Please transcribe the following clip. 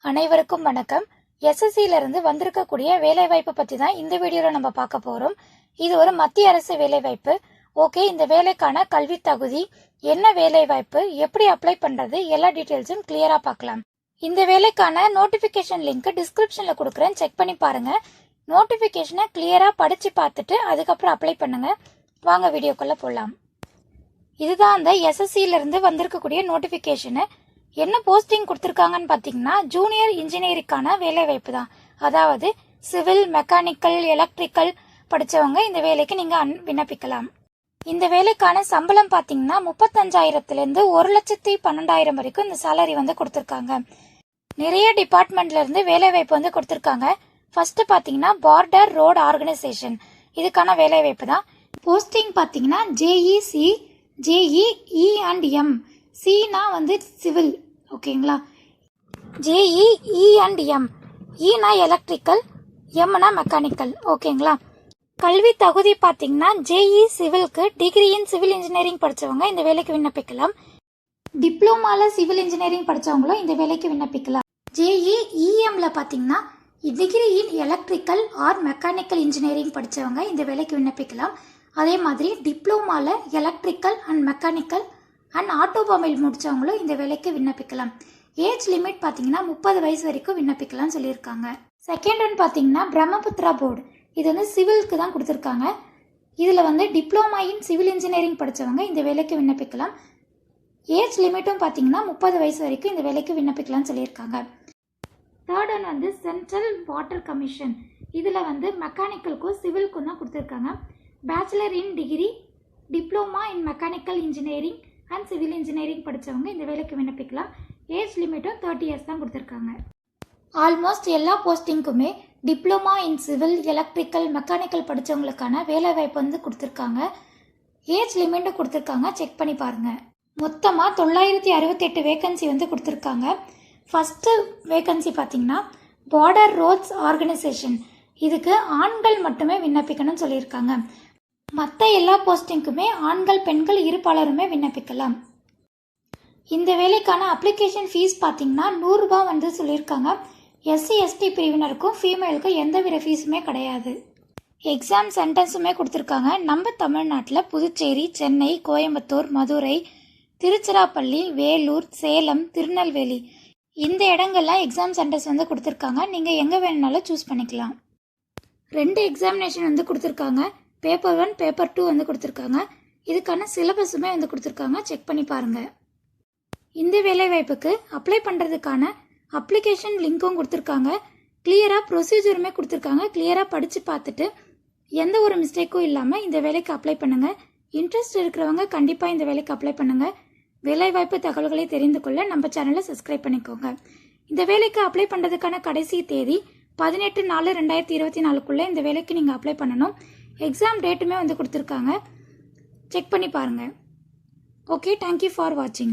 அனைவருக்கும் வணக்கம். எஸ்எஸ்சில இருந்து வந்திருக்கக்கூடிய வேலைவாய்ப்பு பற்றி தான் இந்த வீடியோவில் நம்ம பார்க்க போகிறோம். இது ஒரு மத்திய அரசு வேலைவாய்ப்பு. ஓகே, இந்த வேலைக்கான கல்வி தகுதி என்ன, வேலைவாய்ப்பு எப்படி அப்ளை பண்ணுறது, எல்லா டீட்டெயில்ஸும் கிளியராக பார்க்கலாம். இந்த வேலைக்கான நோட்டிஃபிகேஷன் லிங்க் டிஸ்கிரிப்ஷனில் கொடுக்குறேன், செக் பண்ணி பாருங்கள். நோட்டிஃபிகேஷனை கிளியராக படித்து பார்த்துட்டு அதுக்கப்புறம் அப்ளை பண்ணுங்கள். வாங்க வீடியோக்குள்ளே போகலாம். இதுதான் அந்த எஸ்எஸ்சில இருந்து வந்திருக்கக்கூடிய நோட்டிஃபிகேஷனு. என்ன போஸ்டிங் கொடுத்துருக்காங்கன்னு பார்த்தீங்கன்னா, ஜூனியர் இன்ஜினியரிங்கான வேலைவாய்ப்பு தான். அதாவது சிவில், மெக்கானிக்கல், எலக்ட்ரிக்கல் படித்தவங்க இந்த வேலைக்கு நீங்கள் விண்ணப்பிக்கலாம். இந்த வேலைக்கான சம்பளம் பார்த்தீங்கன்னா 35,000லேருந்து 1,12,000 வரைக்கும் இந்த சேலரி வந்து கொடுத்துருக்காங்க. நிறைய டிபார்ட்மெண்ட்லேருந்து வேலைவாய்ப்பு வந்து கொடுத்துருக்காங்க. ஃபர்ஸ்ட் பார்த்தீங்கன்னா பார்டர் ரோடு ஆர்கனைசேஷன், இதுக்கான வேலைவாய்ப்பு தான். போஸ்டிங் பார்த்தீங்கன்னா ஜேஇசி, ஜேஇஇ அண்ட் எம். சினா வந்து சிவில், ஓகேங்களா. JEE and M. ஈனா எலக்ட்ரிக்கல், எம்னா மெக்கானிக்கல், ஓகேங்களா. கல்வி தகுதி பார்த்தீங்கன்னா ஜேஇ சிவிலுக்கு டிகிரி இன் சிவில் இன்ஜினியரிங் படித்தவங்க இந்த வேலைக்கு விண்ணப்பிக்கலாம். டிப்ளமாவில் சிவில் இன்ஜினியரிங் படித்தவங்களும் இந்த வேலைக்கு விண்ணப்பிக்கலாம். ஜேஇஇஎம்ல பார்த்தீங்கன்னா degree in electrical or mechanical engineering படித்தவங்க இந்த வேலைக்கு விண்ணப்பிக்கலாம். அதே மாதிரி டிப்ளமாவில் electrical and mechanical and automobile முடித்தவங்களும் இந்த வேலைக்கு விண்ணப்பிக்கலாம். ஏஜ் லிமிட் பார்த்தீங்கன்னா 30 வயசு வரைக்கும் விண்ணப்பிக்கலாம்னு சொல்லியிருக்காங்க. செகண்ட் ஒன் பார்த்தீங்கன்னா பிரம்மபுத்திரா போர்டு, இது வந்து சிவிலுக்கு தான் கொடுத்துருக்காங்க. இதில் வந்து டிப்ளமா இன் சிவில் இன்ஜினியரிங் படித்தவங்க இந்த வேலைக்கு விண்ணப்பிக்கலாம். ஏஜ் லிமிட்டும் பார்த்தீங்கன்னா 30 வயசு வரைக்கும் இந்த வேலைக்கு விண்ணப்பிக்கலாம்னு சொல்லியிருக்காங்க. தேர்ட் ஒன் வந்து சென்ட்ரல் வாட்டர் கமிஷன், இதில் வந்து மெக்கானிக்கலுக்கும் சிவிலுக்கும் தான் கொடுத்துருக்காங்க. Bachelor in degree, diploma in mechanical engineering and civil engineering படித்தவங்க இந்த வேலைக்கு விண்ணப்பிக்கலாம். ஏஜ் லிமிட்டும் 30 இயர்ஸ் தான் கொடுத்துருக்காங்க. ஆல்மோஸ்ட் எல்லா போஸ்டிங்க்குமே diploma in civil, electrical, mechanical படித்தவங்களுக்கான வேலைவாய்ப்பு வந்து கொடுத்துருக்காங்க. ஏஜ் லிமிட்டும் கொடுத்துருக்காங்க, செக் பண்ணி பாருங்கள். மொத்தமாக 968 வேகன்சி வந்து கொடுத்துருக்காங்க. ஃபஸ்ட்டு வேகன்சி பார்த்தீங்கன்னா பார்டர் ரோட்ஸ் ஆர்கனைசேஷன், இதுக்கு ஆண்கள் மட்டுமே விண்ணப்பிக்கணும்னு சொல்லியிருக்காங்க. மற்ற எல்லா போஸ்டிங்க்குமே ஆண்கள் பெண்கள் இருப்பாளருமே விண்ணப்பிக்கலாம். இந்த வேலைக்கான அப்ளிகேஷன் ஃபீஸ் பார்த்தீங்கன்னா 100 ரூபாய் வந்து சொல்லியிருக்காங்க. எஸ்சி எஸ்டி பிரிவினருக்கும் ஃபீமேலுக்கும் எந்தவித ஃபீஸுமே கிடையாது. எக்ஸாம் சென்டென்ஸுமே கொடுத்துருக்காங்க. நம்ம தமிழ்நாட்டில் புதுச்சேரி, சென்னை, கோயம்புத்தூர், மதுரை, திருச்சிராப்பள்ளி, வேலூர், சேலம், திருநெல்வேலி இந்த இடங்கள்லாம் எக்ஸாம் சென்டர்ஸ் வந்து கொடுத்துருக்காங்க. நீங்கள் எங்கே வேணுனாலும் சூஸ் பண்ணிக்கலாம். 2 எக்ஸாமினேஷன் வந்து கொடுத்துருக்காங்க. பேப்பர் 1, பேப்பர் 2 வந்து கொடுத்துருக்காங்க. இதுக்கான சிலபஸுமே வந்து கொடுத்துருக்காங்க, செக் பண்ணி பாருங்கள். இந்த வேலைவாய்ப்புக்கு அப்ளை பண்ணுறதுக்கான அப்ளிகேஷன் லிங்க்கும் கொடுத்துருக்காங்க. கிளியராக ப்ரொசீஜருமே கொடுத்துருக்காங்க. கிளியராக படித்து பார்த்துட்டு எந்த ஒரு மிஸ்டேக்கும் இல்லாமல் இந்த வேலைக்கு அப்ளை பண்ணுங்கள். இன்ட்ரெஸ்ட் இருக்கிறவங்க கண்டிப்பாக இந்த வேலைக்கு அப்ளை பண்ணுங்கள். வேலைவாய்ப்பு தகவல்களை தெரிந்து கொள்ள நம்ம சேனலை சப்ஸ்கிரைப் பண்ணிக்கோங்க. இந்த வேலைக்கு அப்ளை பண்ணுறதுக்கான கடைசி தேதி 18/4/2024 இந்த வேலைக்கு நீங்கள் அப்ளை பண்ணணும். எக்ஸாம் டேட்டுமே வந்து கொடுத்துருக்காங்க, செக் பண்ணி பாருங்கள். ஓகே, தேங்க்யூ ஃபார் வாட்சிங்.